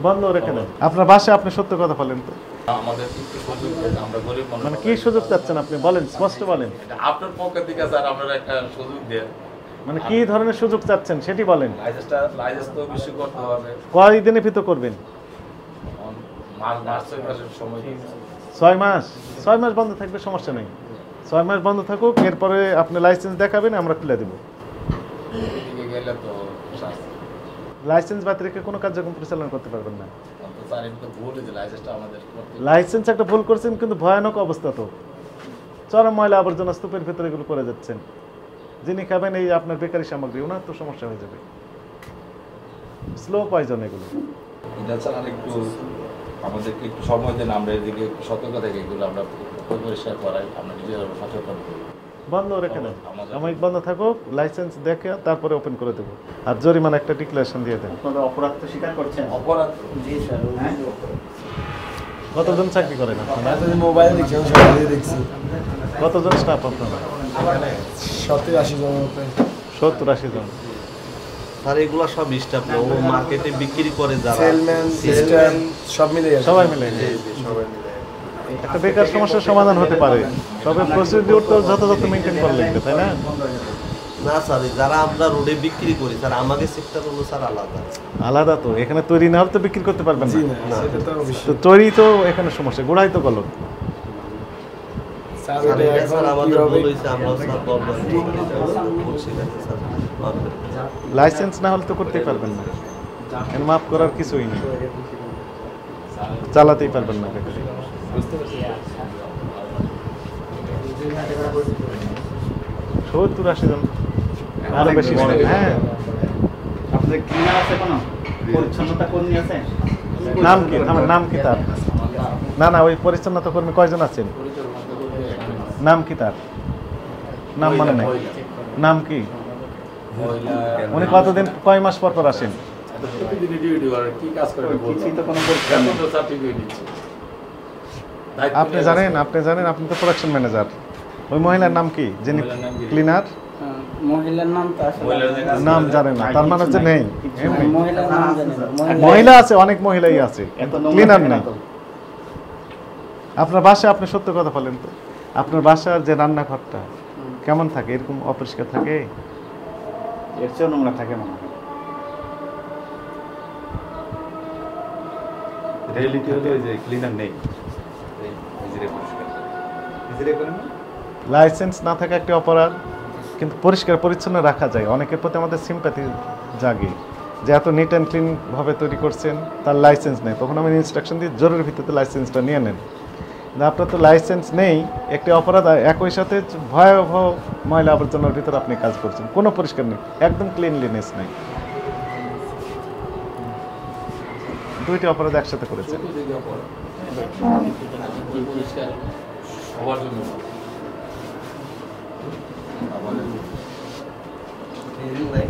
বন্ধ রেখে দেন। আপনার বাসায় আপনি সত্য কথা বলেন তো, আমাদের একটু সুযোগ দেন, আমরা গরিব মানুষ। মানে কি সুযোগ চাচ্ছেন আপনি বলেন, স্পষ্ট বলেন। আপনার পক্ষ থেকে স্যার আপনারা একটা সুযোগ দেন, মানে কি ধরনের সুযোগ চাচ্ছেন সেটি বলেন। লাইসেন্স তো বেশি করতে হবে। কয় দিনের ভিতর করবেন? মার্চ 6 মাসের সময়। 6 মাস? 6 মাস বন্ধ থাকবে, সমস্যা নেই। 6 মাস বন্ধ থাকুক, এরপরে আপনি লাইসেন্স দেখাবেন, আমরা খুলে দেব। এদিকে গেলে তো লাইসেন্স বাতিল রেখে কোনো কার্যক্রম পরিচালনা করতে পারবেন না। স্যার এটা তো ভুল হয়েছে, লাইসেন্সটা আমাদের করতে। লাইসেন্স একটা ভুল করছেন, কিন্তু ভয়ানক অবস্থা তো। চরম ময়লা আবর্জনা স্তূপের ভিতরে এগুলো করে যাচ্ছেন। যিনি খাবেন এই আপনার বেকারি সামগ্রী, ওনার তো সমস্যা হয়ে যাবে। স্লো পয়জন এগুলো। এটা স্যার আরেকটু আমাদেরকে একটু সময় দেন, আমরা এদিকে একটু সতর্ক থেকে এগুলো আমরা পরিষ্কার করাই, আমরা নিজেরা সচেতন করি। বন্ধ রেখে দেন, সাময়িক বন্ধ থাকুক, লাইসেন্স দেখে তারপরে ওপেন করে দেবো। আর জরিমানা একটা ডিক্লারেশন দিয়ে দেন। আপনারা অপরাধ তো স্বীকার করছেন? অপরাধ জি স্যার। কতজন চাকরি করেন আপনারা? মোবাইল দেখছি, আমি সকালে দেখছি কতজন স্টাফ আপনারা? 70-80 জন মতো। 70-80 জন। আর এগুলা সব স্টাফ না, ও মার্কেটে বিক্রি করে যারা, সেলম্যান, সিস্টেম সব মিলে সবাই মিলে সবাই মিলে একটা বেকার সমস্যার সমাধান হতে পারে। তবে প্রসিডিউর তো যথাযথ মেনটেন করা লাগবে, তাই না? না স্যার, যারা আমরা রোডে বিক্রি করি স্যার, আমাদের সেক্টর হলো স্যার আলাদা। আলাদা তো, এখানে তৈরি না হলে তো বিক্রি করতে পারবেন জি না। না, সেটা তো তো অবশ্যই তৈরি তো এখানে সমস্যা, গোড়াই তো গলত। স্যার, স্যার, এটা এটা এখন স্যার আমাদের কিভাবে- ভুল হয়েছে, আমরা স্যার বলবো বলছি না স্যার, লাইসেন্স না হলে তো করতেই পারবেন না, এখানে মাফ করার কিছুই নেই, চালাতেই পারবেন না বেকারি। বুঝতে পারছি। 70-80 জন, আরো বেশি হবে। হ্যাঁ, আপনাদের ক্লিনার আছে কোনো? পরিচ্ছন্নতা কর্মী আছে? নাম কি? আমার নাম কি তার? না না, ওই পরিচ্ছন্নতা কর্মী কয়জন আছেন? নাম কি তার? নাম মানে নাই, নাম কি? উনি কতদিন, কয় মাস পর পর আসেন? কি কাজ করে কিছুই তো কোনো পরীক্ষা নেই। সার্টিফিকেট দিচ্ছে। আপনি জানেন, আপনি তো প্রোডাকশন ম্যানেজার। ওই মহিলার নাম কি, যিনি মহিলার নাম কি? ক্লিনার? মহিলার নাম তো আসলে নাম জানেন না, তার মানে হচ্ছে নেই। এমনি। মহিলার নাম জানেন না। মহিলা আছে, অনেক মহিলাই আছে, এত নোংরা ক্লিনার থাকে না নেই। তো। আপনার বাসায় আপনি সত্য কথা বলেন তো, আপনার বাসার যে রান্নাঘরটা কেমন থাকে? এরকম অপরিষ্কার থাকে? এর চেয়েও নোংরা থাকে মনে হয়। রিয়েলিটি হলো যে ক্লিনার নেই, নিজেরে পরিষ্কার নিজেরে করে না। লাইসেন্স না থাকা একটি অপরাধ, কিন্তু পরিষ্কার পরিচ্ছন্ন রাখা যায়। অনেকের প্রতি আমাদের সিম্প্যাথি জাগে যে এত নিট অ্যান্ড ক্লিন ভাবে তৈরি করছেন, তার লাইসেন্স নেই। তখন আমি ইনস্ট্রাকশন দিই জরুরি ভিত্তিতে লাইসেন্সটা নিয়ে নেন। কিন্তু আপনার তো লাইসেন্স নেই, একটি অপরাধ, একই সাথে ভয়াবহ ময়লা আবর্জনার ভিতরে আপনি কাজ করছেন, কোনো পরিষ্কার নেই, একদম ক্লিনলিনেস নেই। দুইটি অপরাধ একসাথে করেছেন। সবার জন্য নাই